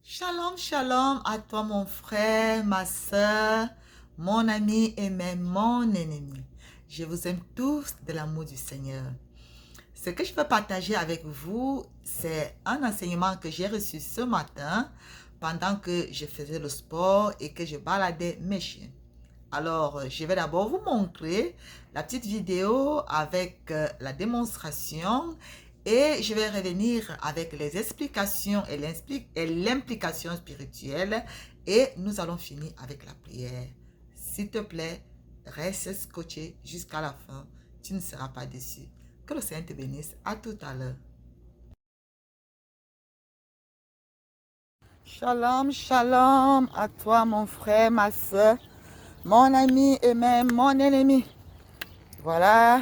Shalom, shalom à toi mon frère, ma soeur, mon ami et même mon ennemi. Je vous aime tous de l'amour du Seigneur. Ce que je veux partager avec vous, c'est un enseignement que j'ai reçu ce matin pendant que je faisais le sport et que je baladais mes chiens. Alors, je vais d'abord vous montrer la petite vidéo avec la démonstration et je vais revenir avec les explications et l'implication spirituelle et nous allons finir avec la prière. S'il te plaît, reste scotché jusqu'à la fin. Tu ne seras pas déçu. Que le Seigneur te bénisse. À tout à l'heure. Shalom, shalom à toi mon frère, ma soeur, mon ami et même mon ennemi. Voilà,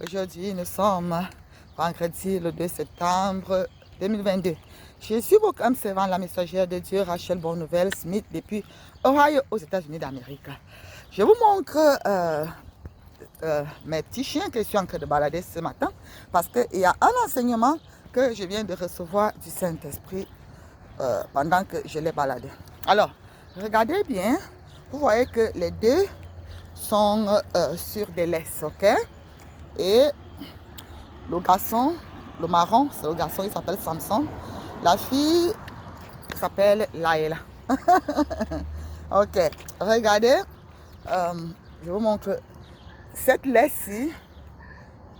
aujourd'hui nous sommes vendredi le 2 septembre 2022. Je suis votre âme servant, la messagère de Dieu, Rachel Bonne-Nouvelle Smith, depuis Ohio, aux États-Unis d'Amérique. Je vous montre mes petits chiens que je suis en train de balader ce matin parce qu'il y a un enseignement que je viens de recevoir du Saint-Esprit pendant que je les baladais. Alors, regardez bien, vous voyez que les deux sont sur des laisses, ok? Et le garçon, le marron, c'est le garçon, il s'appelle Samson. La fille s'appelle Laïla. Ok, regardez, je vous montre. Cette laisse-ci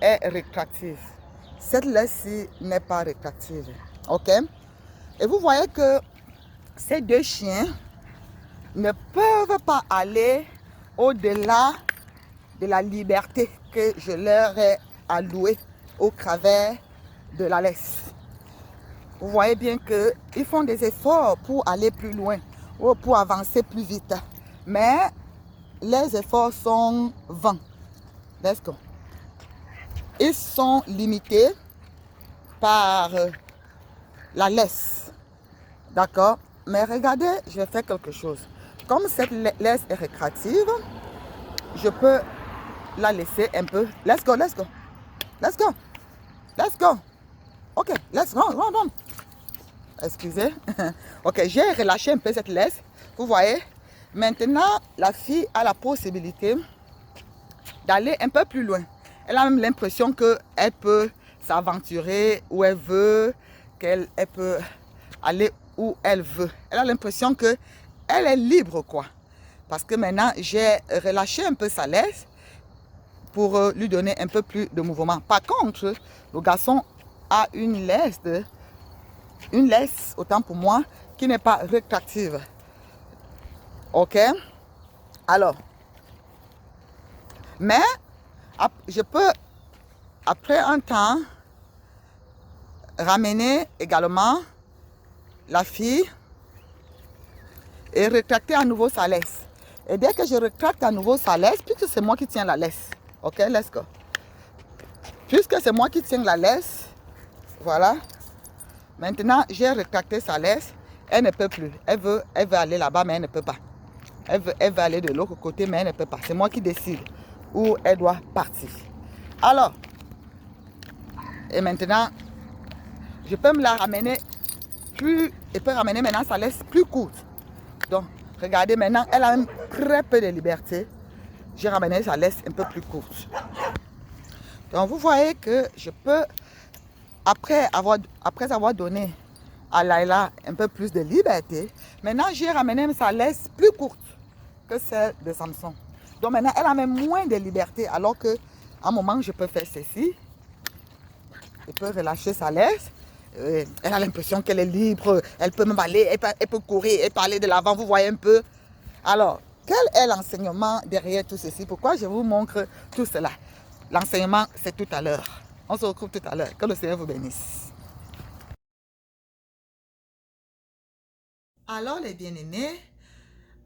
est rétractive. Cette laisse-ci n'est pas rétractive. Ok? Et vous voyez que ces deux chiens ne peuvent pas aller au-delà de la liberté que je leur ai allouée au travers de la laisse. Vous voyez bien qu'ils font des efforts pour aller plus loin ou pour avancer plus vite. Mais les efforts sont vains. Let's go. Ils sont limités par la laisse. D'accord? Mais regardez, je vais faire quelque chose. Comme cette laisse est récréative, je peux la laisser un peu. Let's go, let's go. Let's go. Let's go. Ok, let's run, run, run. Excusez. Ok, j'ai relâché un peu cette laisse. Vous voyez? Maintenant, la fille a la possibilité d'aller un peu plus loin. Elle a même l'impression qu'elle peut s'aventurer où elle veut, qu'elle peut aller où elle veut. Elle a l'impression qu'elle est libre, quoi. Parce que maintenant, j'ai relâché un peu sa laisse pour lui donner un peu plus de mouvement. Par contre, le garçon a une laisse, autant pour moi, qui n'est pas rétractive. Ok? Alors, mais je peux, après un temps, ramener également la fille et rétracter à nouveau sa laisse. Et dès que je rétracte à nouveau sa laisse, puisque c'est moi qui tiens la laisse, ok, let's go. Puisque c'est moi qui tiens la laisse, voilà. Maintenant, j'ai rétracté sa laisse. Elle ne peut plus. Elle veut aller là-bas, mais elle ne peut pas. Elle veut aller de l'autre côté, mais elle ne peut pas. C'est moi qui décide où elle doit partir. Alors, et maintenant, je peux me la ramener plus. Je peux ramener maintenant sa laisse plus courte. Donc, regardez maintenant, elle a même très peu de liberté. J'ai ramené sa laisse un peu plus courte. Donc, vous voyez que je peux, après avoir donné à Laila un peu plus de liberté, maintenant j'ai ramené sa laisse plus courte que celle de Samson. Donc maintenant, elle a même moins de liberté, alors qu'à un moment, je peux faire ceci. Je peux relâcher sa laisse. Elle a l'impression qu'elle est libre. Elle peut même aller, elle peut courir et parler de l'avant. Vous voyez un peu. Alors, quel est l'enseignement derrière tout ceci? Pourquoi je vous montre tout cela? L'enseignement, c'est tout à l'heure. On se retrouve tout à l'heure. Que le Seigneur vous bénisse. Alors, les bien-aimés,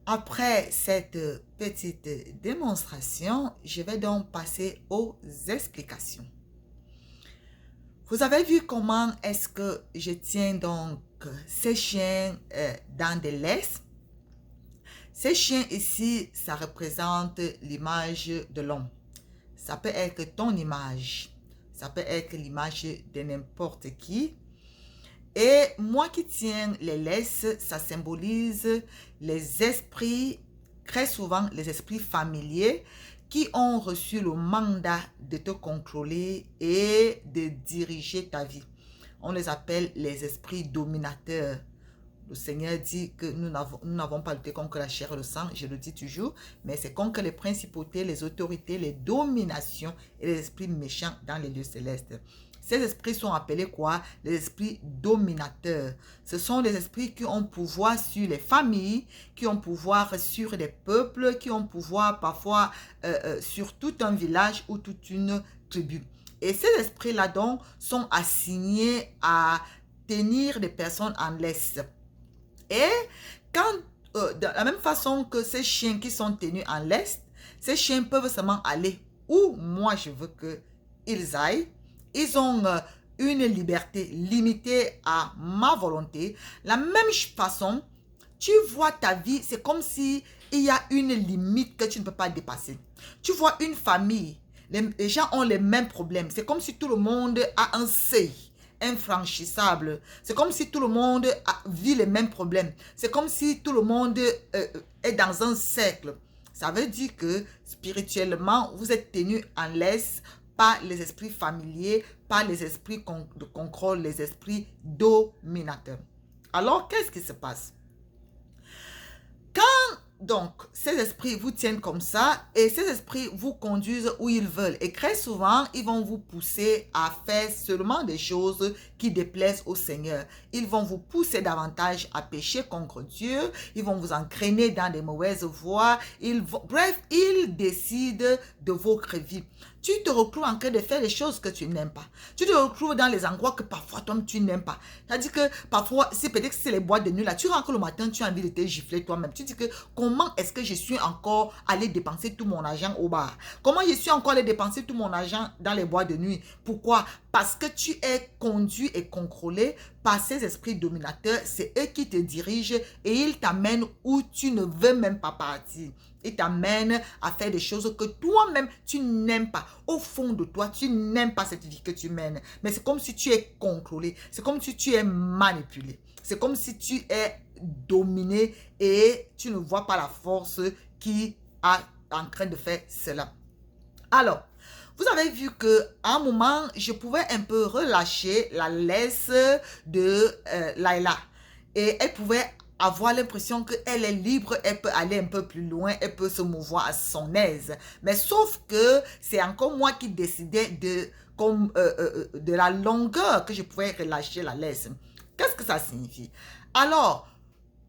après cette petite démonstration, je vais donc passer aux explications. Vous avez vu comment est-ce que je tiens donc ces chiens dans des laisses. Ces chiens ici, ça représente l'image de l'homme. Ça peut être ton image. Ça peut être l'image de n'importe qui. Et moi qui tiens les laisses, ça symbolise les esprits, très souvent les esprits familiers, qui ont reçu le mandat de te contrôler et de diriger ta vie. On les appelle les esprits dominateurs. Le Seigneur dit que nous n'avons pas lutté contre la chair et le sang, je le dis toujours, mais c'est contre les principautés, les autorités, les dominations et les esprits méchants dans les lieux célestes. Ces esprits sont appelés quoi? Les esprits dominateurs. Ce sont les esprits qui ont pouvoir sur les familles, qui ont pouvoir sur les peuples, qui ont pouvoir parfois sur tout un village ou toute une tribu. Et ces esprits-là donc sont assignés à tenir des personnes en laisse. Et quand, de la même façon que ces chiens qui sont tenus en laisse, ces chiens peuvent seulement aller où moi je veux qu'ils aillent. Ils ont une liberté limitée à ma volonté. La même façon, tu vois ta vie, c'est comme si il y a une limite que tu ne peux pas dépasser. Tu vois une famille, les gens ont les mêmes problèmes. C'est comme si tout le monde a un seuil infranchissable. C'est comme si tout le monde vit les mêmes problèmes. C'est comme si tout le monde est dans un cercle. Ça veut dire que spirituellement, vous êtes tenu en laisse par les esprits familiers, par les esprits de contrôle, les esprits dominateurs. Alors, qu'est-ce qui se passe? Quand donc ces esprits vous tiennent comme ça et ces esprits vous conduisent où ils veulent et très souvent, ils vont vous pousser à faire seulement des choses qui déplaisent au Seigneur. Ils vont vous pousser davantage à pécher contre Dieu. Ils vont vous entraîner dans des mauvaises voies. Bref, ils décident de votre vie. Tu te retrouves en train de faire des choses que tu n'aimes pas. Tu te retrouves dans les endroits que parfois toi tu n'aimes pas. C'est-à-dire que parfois, si peut-être que c'est les boîtes de nuit là, tu rentres le matin, tu as envie de te gifler toi-même. Tu dis que comment est-ce que je suis encore allé dépenser tout mon argent au bar? Comment je suis encore allé dépenser tout mon argent dans les boîtes de nuit? Pourquoi? Parce que tu es conduit et contrôlé par ces esprits dominateurs. C'est eux qui te dirigent et ils t'amènent où tu ne veux même pas partir. Ils t'amènent à faire des choses que toi-même, tu n'aimes pas. Au fond de toi, tu n'aimes pas cette vie que tu mènes. Mais c'est comme si tu es contrôlé. C'est comme si tu es manipulé. C'est comme si tu es dominé et tu ne vois pas la force qui est en train de faire cela. Alors, vous avez vu qu'à un moment, je pouvais un peu relâcher la laisse de Laila. Et elle pouvait avoir l'impression qu'elle est libre, elle peut aller un peu plus loin, elle peut se mouvoir à son aise. Mais sauf que c'est encore moi qui décidais de la longueur que je pouvais relâcher la laisse. Qu'est-ce que ça signifie? Alors,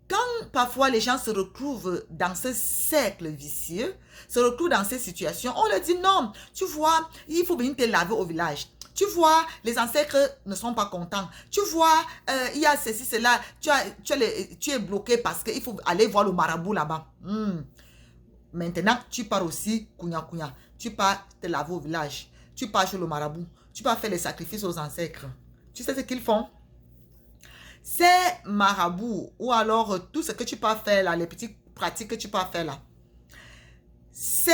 quand parfois les gens se retrouvent dans ce cercle vicieux, se retrouvent dans ces situations, on leur dit non, tu vois, il faut venir te laver au village. Tu vois, les ancêtres ne sont pas contents. Tu vois, il y a ceci, cela. Tu es bloqué parce qu'il faut aller voir le marabout là-bas. Maintenant, tu pars aussi, kounya. Tu pars te laver au village. Tu pars chez le marabout. Tu pars faire les sacrifices aux ancêtres. Tu sais ce qu'ils font? Ces marabouts ou alors tout ce que tu peux faire là, les petites pratiques que tu peux faire là, ces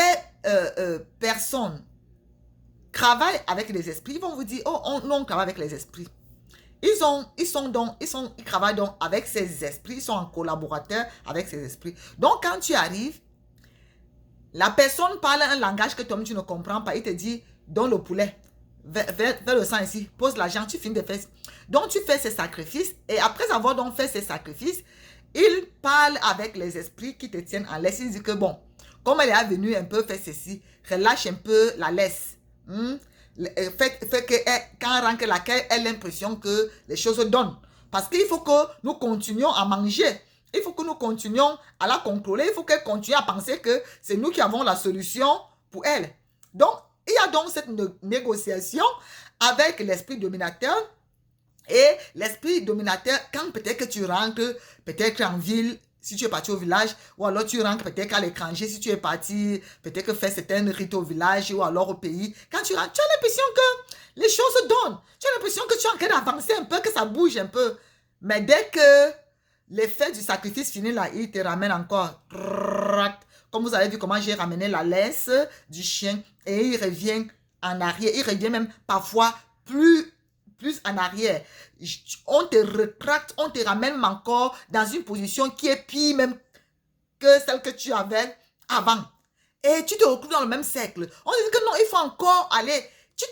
personnes travaillent avec les esprits. Ils vont vous dire, oh, on travaille avec les esprits. Ils travaillent donc avec ces esprits, ils sont en collaborateur avec ces esprits. Donc, quand tu arrives, la personne parle un langage que toi-même tu ne comprends pas. Il te dit, donne le poulet, vers le sang ici, pose l'argent, tu finis de faire. Donc, tu fais ces sacrifices et après avoir donc fait ces sacrifices, il parle avec les esprits qui te tiennent en laisse. Il dit que bon, comme elle est venue un peu faire ceci, relâche un peu la laisse. Fait que quand elle rentre laquelle elle a l'impression que les choses donnent. Parce qu'il faut que nous continuions à manger. Il faut que nous continuions à la contrôler. Il faut qu'elle continue à penser que c'est nous qui avons la solution pour elle. Donc, il y a donc cette négociation avec l'esprit dominateur. Et l'esprit dominateur, quand peut-être que tu rentres, peut-être en ville, si tu es parti au village, ou alors tu rentres peut-être à l'étranger, si tu es parti peut-être faire certains rites au village ou alors au pays. Quand tu rentres, tu as l'impression que les choses donnent. Tu as l'impression que tu es en train d'avancer un peu, que ça bouge un peu. Mais dès que l'effet du sacrifice finit là, il te ramène encore. Comme vous avez vu comment j'ai ramené la laisse du chien et il revient en arrière. Il revient même parfois plus plus en arrière. On te retracte, on te ramène encore dans une position qui est pire même que celle que tu avais avant. Et tu te retrouves dans le même cercle. On dit que non, il faut encore aller. Tu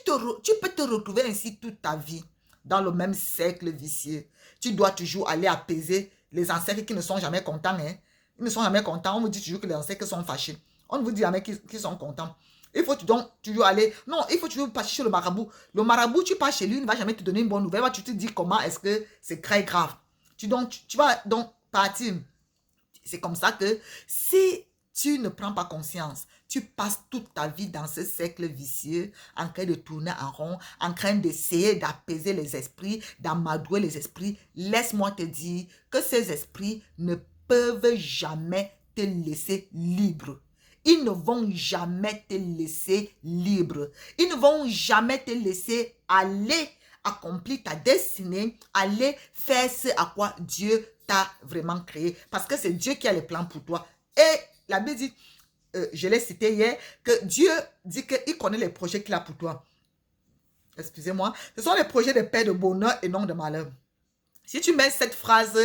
peux te retrouver ainsi toute ta vie dans le même cercle vicieux. Tu dois toujours aller apaiser les ancêtres qui ne sont jamais contents. Hein. Ils ne sont jamais contents. On vous dit toujours que les ancêtres sont fâchés. On ne vous dit jamais qu'ils sont contents. Il faut donc toujours aller. Non, il faut toujours passer chez le marabout. Le marabout, tu pars chez lui, il ne va jamais te donner une bonne nouvelle. Tu te dis comment est-ce que c'est très grave. Tu vas donc partir. C'est comme ça que si tu ne prends pas conscience, tu passes toute ta vie dans ce cercle vicieux, en train de tourner en rond, en train d'essayer d'apaiser les esprits, d'amadouer les esprits. Laisse-moi te dire que ces esprits ne peuvent jamais te laisser libre. Ils ne vont jamais te laisser libre. Ils ne vont jamais te laisser aller accomplir ta destinée, aller faire ce à quoi Dieu t'a vraiment créé. Parce que c'est Dieu qui a les plans pour toi. Et la Bible dit, je l'ai cité hier, que Dieu dit qu'il connaît les projets qu'il a pour toi. Excusez-moi. Ce sont les projets de paix, de bonheur et non de malheur. Si tu mets cette phrase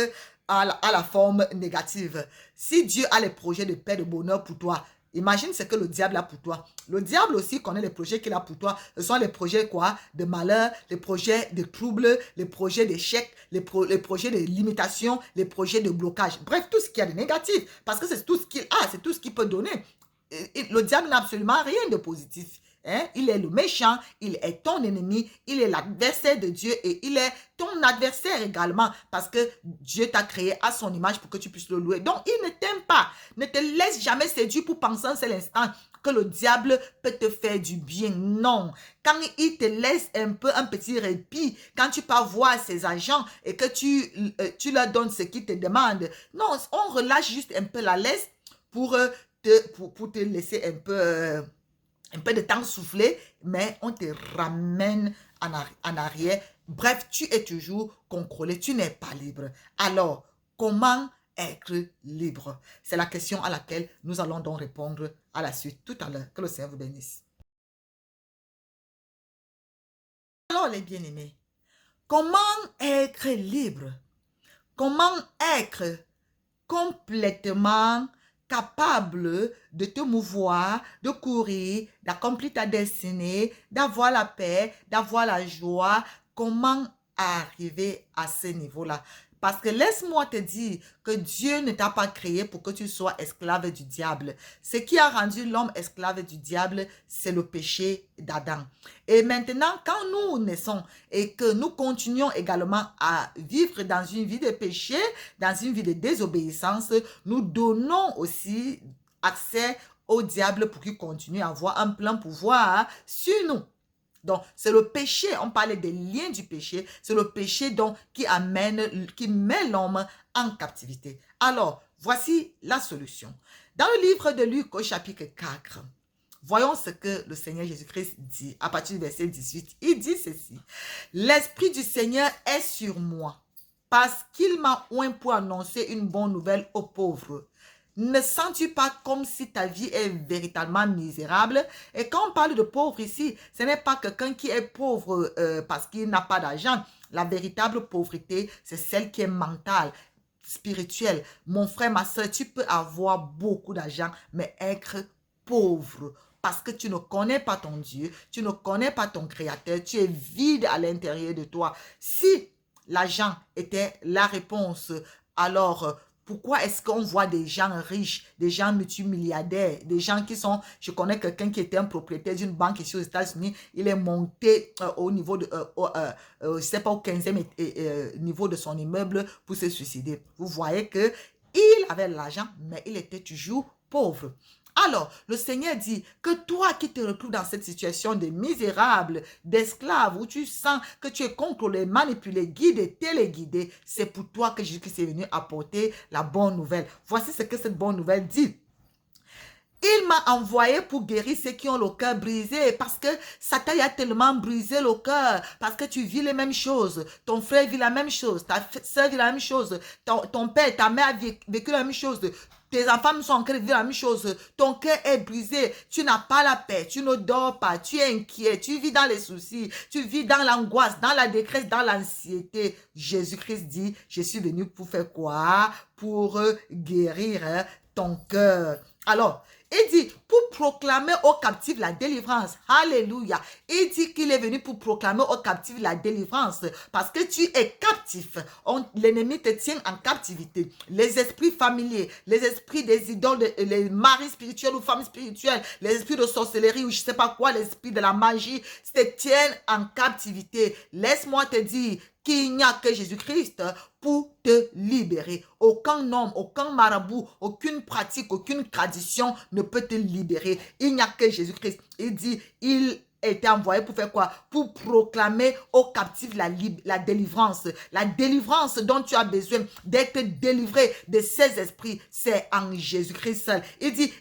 à la forme négative, si Dieu a les projets de paix, de bonheur pour toi, imagine ce que le diable a pour toi. Le diable aussi connaît les projets qu'il a pour toi. Ce sont les projets quoi? De malheur, les projets de troubles, les projets d'échec, les projets de limitation, les projets de blocage. Bref, tout ce qu'il y a de négatif. Parce que c'est tout ce qu'il a, c'est tout ce qu'il peut donner. Le diable n'a absolument rien de positif. Hein? Il est le méchant, il est ton ennemi, il est l'adversaire de Dieu et il est ton adversaire également parce que Dieu t'a créé à son image pour que tu puisses le louer. Donc, il ne t'aime pas. Ne te laisse jamais séduire pour penser un seul instant que le diable peut te faire du bien. Non. Quand il te laisse un petit répit, quand tu pars voir ses agents et que tu leur donnes ce qu'ils te demandent, non, on relâche juste un peu la laisse pour te laisser un peu de temps souffler, mais on te ramène en arrière. Bref, tu es toujours contrôlé, tu n'es pas libre. Alors, comment être libre? C'est la question à laquelle nous allons donc répondre à la suite tout à l'heure. Que le Seigneur vous bénisse. Alors, les bien-aimés, comment être libre? Comment être complètement capable de te mouvoir, de courir, d'accomplir ta destinée, d'avoir la paix, d'avoir la joie. Comment arriver à ce niveau-là? Parce que laisse-moi te dire que Dieu ne t'a pas créé pour que tu sois esclave du diable. Ce qui a rendu l'homme esclave du diable, c'est le péché d'Adam. Et maintenant, quand nous naissons et que nous continuons également à vivre dans une vie de péché, dans une vie de désobéissance, nous donnons aussi accès au diable pour qu'il continue à avoir un plein pouvoir sur nous. Donc, c'est le péché, on parlait des liens du péché, c'est le péché donc qui met l'homme en captivité. Alors, voici la solution. Dans le livre de Luc au chapitre 4, voyons ce que le Seigneur Jésus-Christ dit à partir du verset 18. Il dit ceci: « L'Esprit du Seigneur est sur moi, parce qu'il m'a oint pour annoncer une bonne nouvelle aux pauvres. » Ne sens-tu pas comme si ta vie est véritablement misérable? Et quand on parle de pauvre ici, ce n'est pas quelqu'un qui est pauvre parce qu'il n'a pas d'argent. La véritable pauvreté, c'est celle qui est mentale, spirituelle. Mon frère, ma soeur, tu peux avoir beaucoup d'argent, mais être pauvre. Parce que tu ne connais pas ton Dieu, tu ne connais pas ton Créateur, tu es vide à l'intérieur de toi. Si l'argent était la réponse, alors pourquoi est-ce qu'on voit des gens riches, des gens multimilliardaires, des gens qui sont... Je connais quelqu'un qui était un propriétaire d'une banque ici aux États-Unis. Il est monté au niveau de... je ne sais pas, au 15e niveau de son immeuble pour se suicider. Vous voyez qu'il avait l'argent, mais il était toujours pauvre. Alors, le Seigneur dit que toi qui te retrouves dans cette situation de misérable, d'esclave, où tu sens que tu es contrôlé, manipulé, guidé, téléguidé, c'est pour toi que Jésus-Christ est venu apporter la bonne nouvelle. Voici ce que cette bonne nouvelle dit. Il m'a envoyé pour guérir ceux qui ont le cœur brisé parce que Satan a tellement brisé le cœur parce que tu vis les mêmes choses. Ton frère vit la même chose, ta soeur vit la même chose, ton père, ta mère a vécu la même chose. Tes enfants sont en train de vivre la même chose. Ton cœur est brisé. Tu n'as pas la paix. Tu ne dors pas. Tu es inquiet. Tu vis dans les soucis. Tu vis dans l'angoisse, dans la détresse, dans l'anxiété. Jésus-Christ dit, je suis venu pour faire quoi? Pour guérir ton cœur. Alors, il dit, pour proclamer aux captifs la délivrance. Alléluia. Il dit qu'il est venu pour proclamer aux captifs la délivrance. Parce que tu es captif. L'ennemi te tient en captivité. Les esprits familiers, les esprits des idoles, les maris spirituels ou femmes spirituelles, les esprits de sorcellerie ou je ne sais pas quoi, les esprits de la magie, te tiennent en captivité. Laisse-moi te dire qu'il n'y a que Jésus-Christ pour te libérer. Aucun homme, aucun marabout, aucune pratique, aucune tradition ne peut te libérer. Il n'y a que Jésus-Christ. Il dit, il a été envoyé pour faire quoi? Pour proclamer aux captifs la délivrance. La délivrance dont tu as besoin d'être délivré de ces esprits, c'est en Jésus-Christ seul. Il dit,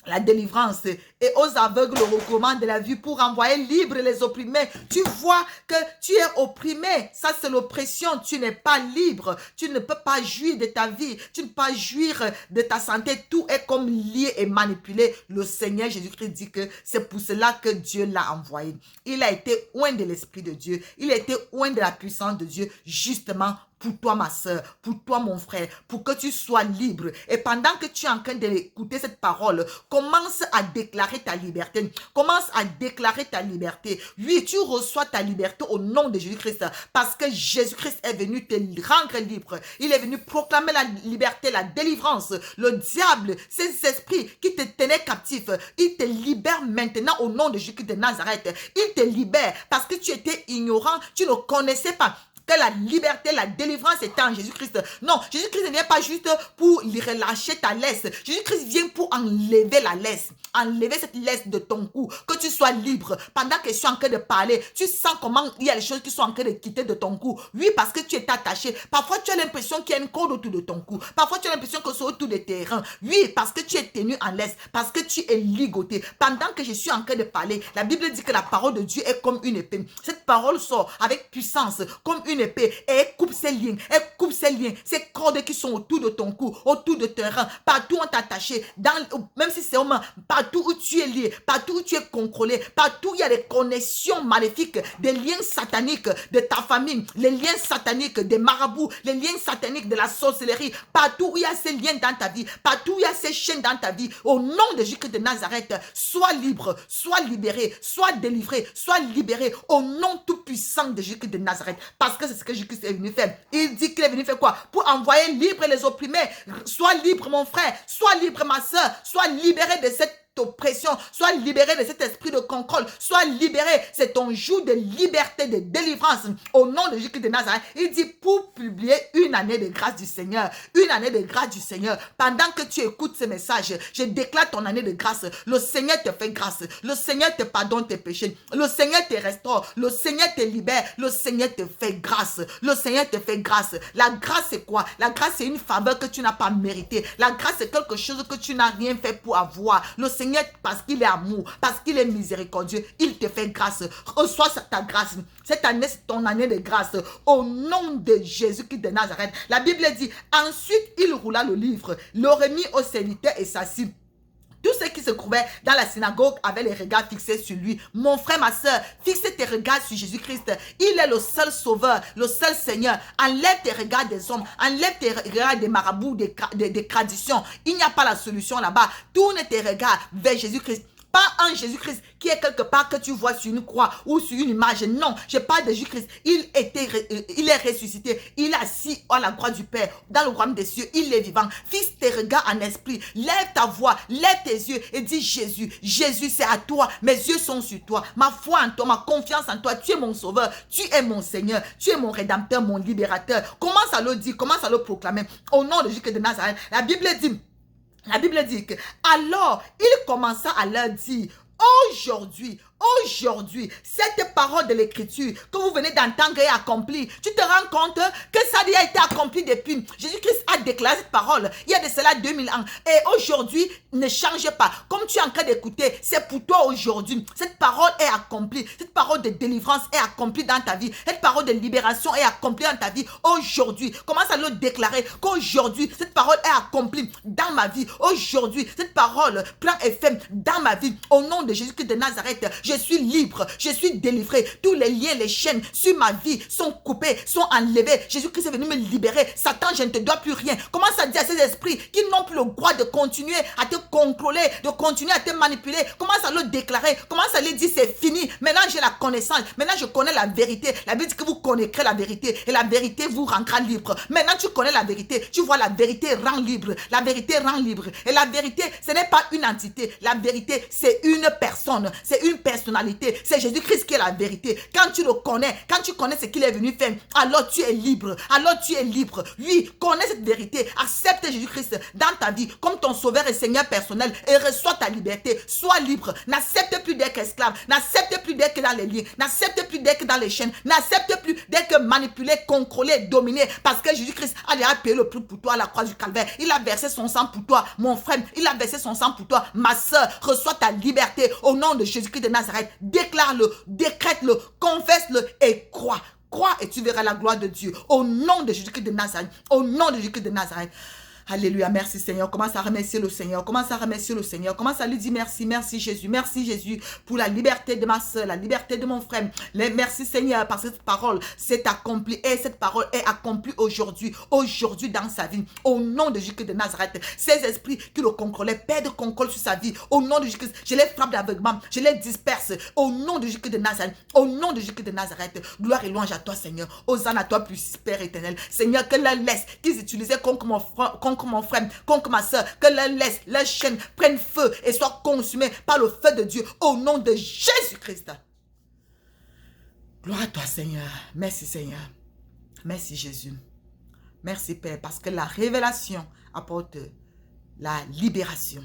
la délivrance et aux aveugles le recommande de la vue pour envoyer libre les opprimés. Tu vois que tu es opprimé. Ça, c'est l'oppression. Tu n'es pas libre. Tu ne peux pas jouir de ta vie. Tu ne peux pas jouir de ta santé. Tout est comme lié et manipulé. Le Seigneur Jésus-Christ dit que c'est pour cela que Dieu l'a envoyé. Il a été oint de l'Esprit de Dieu. Il a été oint de la puissance de Dieu, justement pour toi, ma soeur, pour toi, mon frère, pour que tu sois libre. Et pendant que tu es en train d'écouter cette parole, commence à déclarer ta liberté. Commence à déclarer ta liberté. Oui, tu reçois ta liberté au nom de Jésus-Christ parce que Jésus-Christ est venu te rendre libre. Il est venu proclamer la liberté, la délivrance. Le diable, ces esprits qui te tenaient captif, il te libère maintenant au nom de Jésus-Christ de Nazareth. Il te libère parce que tu étais ignorant, tu ne connaissais pas que la liberté, la délivrance était en Jésus-Christ. Non, Jésus-Christ ne vient pas juste pour relâcher ta laisse. Jésus-Christ vient pour enlever la laisse. Enlever cette laisse de ton cou. Que tu sois libre. Pendant que je suis en train de parler, tu sens comment il y a les choses qui sont en train de quitter de ton cou. Oui, parce que tu es attaché. Parfois, tu as l'impression qu'il y a une corde autour de ton cou. Parfois, tu as l'impression que c'est autour de tes reins. Oui, parce que tu es tenu en laisse. Parce que tu es ligoté. Pendant que je suis en train de parler, la Bible dit que la parole de Dieu est comme une épée. Cette parole sort avec puissance, comme une épée, et elle coupe ces liens, ces cordes qui sont autour de ton cou, autour de tes reins, partout où on t'a attaché, même si c'est humain, partout où tu es lié, partout où tu es contrôlé, partout où il y a des connexions maléfiques, des liens sataniques de ta famille, les liens sataniques des marabouts, les liens sataniques de la sorcellerie, partout où il y a ces liens dans ta vie, partout où il y a ces chaînes dans ta vie, au nom de Jésus de Nazareth, sois libre, sois libéré, sois délivré, sois libéré, au nom tout puissant de Jésus de Nazareth, parce que c'est ce que Jésus-Christ est venu faire. Il dit qu'il est venu faire quoi? Pour envoyer libre les opprimés. Sois libre, mon frère. Sois libre, ma soeur. Sois libéré de cette oppression, sois libéré de cet esprit de contrôle, sois libéré, c'est ton jour de liberté, de délivrance, au nom de Jésus de Nazareth. Il dit pour publier une année de grâce du Seigneur, une année de grâce du Seigneur. Pendant que tu écoutes ce message, je déclare ton année de grâce. Le Seigneur te fait grâce, le Seigneur te pardonne tes péchés, le Seigneur te restaure, le Seigneur te libère, le Seigneur te fait grâce, le Seigneur te fait grâce. La grâce c'est quoi? La grâce c'est une faveur que tu n'as pas méritée. La grâce c'est quelque chose que tu n'as rien fait pour avoir. Le Seigneur, parce qu'il est amour, parce qu'il est miséricordieux, il te fait grâce. Reçois ta grâce. Cette année, c'est ton année de grâce. Au nom de Jésus-Christ de Nazareth. La Bible dit, ensuite, il roula le livre, le remit au serviteur et s'assit. Tous ceux qui se trouvaient dans la synagogue avaient les regards fixés sur lui. Mon frère, ma soeur, fixe tes regards sur Jésus-Christ. Il est le seul sauveur, le seul Seigneur. Enlève tes regards des hommes, enlève tes regards des marabouts, des traditions. Il n'y a pas la solution là-bas. Tourne tes regards vers Jésus-Christ. Pas un Jésus-Christ qui est quelque part que tu vois sur une croix ou sur une image. Non, je parle de Jésus-Christ. Il est ressuscité. Il est assis à la croix du Père, dans le royaume des cieux. Il est vivant. Fixe tes regards en esprit. Lève ta voix, lève tes yeux et dis Jésus. Jésus, c'est à toi. Mes yeux sont sur toi. Ma foi en toi, ma confiance en toi. Tu es mon sauveur. Tu es mon Seigneur. Tu es mon rédempteur, mon libérateur. Commence à le dire, commence à le proclamer. Au nom de Jésus de Nazareth. La Bible dit que alors il commença à leur dire, aujourd'hui, cette parole de l'écriture que vous venez d'entendre est accomplie. Tu te rends compte que ça a été accompli depuis. Jésus-Christ a a déclaré cette parole il y a de cela 2000 ans. Et aujourd'hui, ne change pas. Comme tu es en train d'écouter, c'est pour toi aujourd'hui. Cette parole est accomplie. Cette parole de délivrance est accomplie dans ta vie. Cette parole de libération est accomplie dans ta vie aujourd'hui. Commence à le déclarer qu'aujourd'hui, cette parole est accomplie dans ma vie. Aujourd'hui, cette parole prend effet dans ma vie. Au nom de Jésus-Christ de Nazareth, je suis libre, je suis délivré. Tous les liens, les chaînes sur ma vie sont coupés, sont enlevés. Jésus-Christ est venu me libérer. Satan, je ne te dois plus rien. Commence à dire à ces esprits qui n'ont plus le droit de continuer à te contrôler, de continuer à te manipuler. Commence à le déclarer. Commence à lui dire c'est fini. Maintenant, j'ai la connaissance. Maintenant, je connais la vérité. La Bible dit que vous connaîtrez la vérité et la vérité vous rendra libre. Maintenant, tu connais la vérité. Tu vois, la vérité rend libre. La vérité rend libre. Et la vérité, ce n'est pas une entité. La vérité, c'est une personne. C'est une personnalité. C'est Jésus-Christ qui est la vérité. Quand tu le connais, quand tu connais ce qu'il est venu faire, alors tu es libre. Alors tu es libre. Oui, connais cette vérité. Accepte Jésus-Christ dans ta vie comme ton sauveur et Seigneur personnel et reçois ta liberté. Sois libre. N'accepte plus d'être esclave. N'accepte plus d'être dans les liens. N'accepte plus d'être dans les chaînes. N'accepte plus d'être manipulé, contrôlé, dominé. Parce que Jésus-Christ a déjà payé le prix pour toi à la croix du calvaire. Il a versé son sang pour toi, mon frère. Il a versé son sang pour toi, ma soeur. Reçois ta liberté au nom de Jésus-Christ de Nazareth. Déclare-le, décrète-le, confesse-le et crois. Crois et tu verras la gloire de Dieu. Au nom de Jésus-Christ de Nazareth. Au nom de Jésus-Christ de Nazareth. Alléluia, merci Seigneur. Commence à remercier le Seigneur. Commence à remercier le Seigneur. Commence à lui dire merci, merci Jésus. Merci Jésus pour la liberté de ma soeur, la liberté de mon frère. Merci Seigneur parce que cette parole s'est accomplie et cette parole est accomplie aujourd'hui. Aujourd'hui dans sa vie. Au nom de Jésus de Nazareth. Ces esprits qui le contrôlaient perdent contrôle sur sa vie. Au nom de Jésus, je les frappe d'aveuglement. Je les disperse. Au nom de Jésus de Nazareth. Au nom de Jésus de Nazareth. Gloire et louange à toi Seigneur. Hosanna à toi plus Père éternel. Seigneur, que la laisse qu'ils utilisaient contre mon frère, contre ma soeur, que leur laisse, leur chaîne prenne feu et soit consumée par le feu de Dieu au nom de Jésus-Christ. Gloire à toi Seigneur. Merci Seigneur. Merci Jésus. Merci Père parce que la révélation apporte la libération.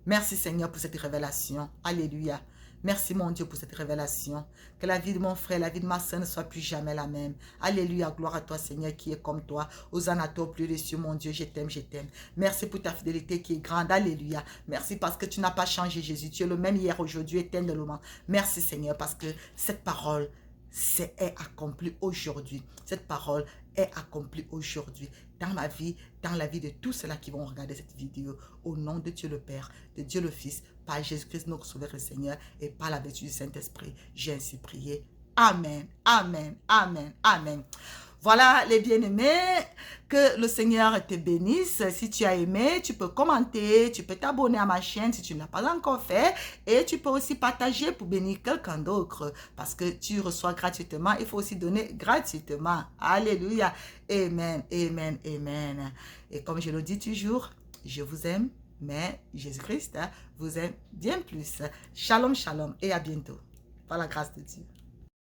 Merci Seigneur pour cette révélation. Alléluia. Merci mon Dieu pour cette révélation. Que la vie de mon frère, la vie de ma soeur ne soit plus jamais la même. Alléluia, gloire à toi Seigneur qui est comme toi. Hosanna à toi au plus des cieux mon Dieu, je t'aime, je t'aime. Merci pour ta fidélité qui est grande. Alléluia. Merci parce que tu n'as pas changé Jésus. Tu es le même hier, aujourd'hui, éternellement. Merci Seigneur parce que cette parole est accomplie aujourd'hui. Cette parole est accomplie aujourd'hui dans ma vie, dans la vie de tous ceux-là qui vont regarder cette vidéo. Au nom de Dieu le Père, de Dieu le Fils, par Jésus-Christ notre Sauveur et Seigneur et par la vertu du Saint-Esprit, j'ai ainsi prié. Amen, amen, amen, amen. Voilà les bien-aimés, que le Seigneur te bénisse. Si tu as aimé, tu peux commenter, tu peux t'abonner à ma chaîne si tu ne l'as pas encore fait. Et tu peux aussi partager pour bénir quelqu'un d'autre. Parce que tu reçois gratuitement, il faut aussi donner gratuitement. Alléluia. Amen, amen, amen. Et comme je le dis toujours, je vous aime, mais Jésus-Christ vous aime bien plus. Shalom, shalom et à bientôt. Par la grâce de Dieu.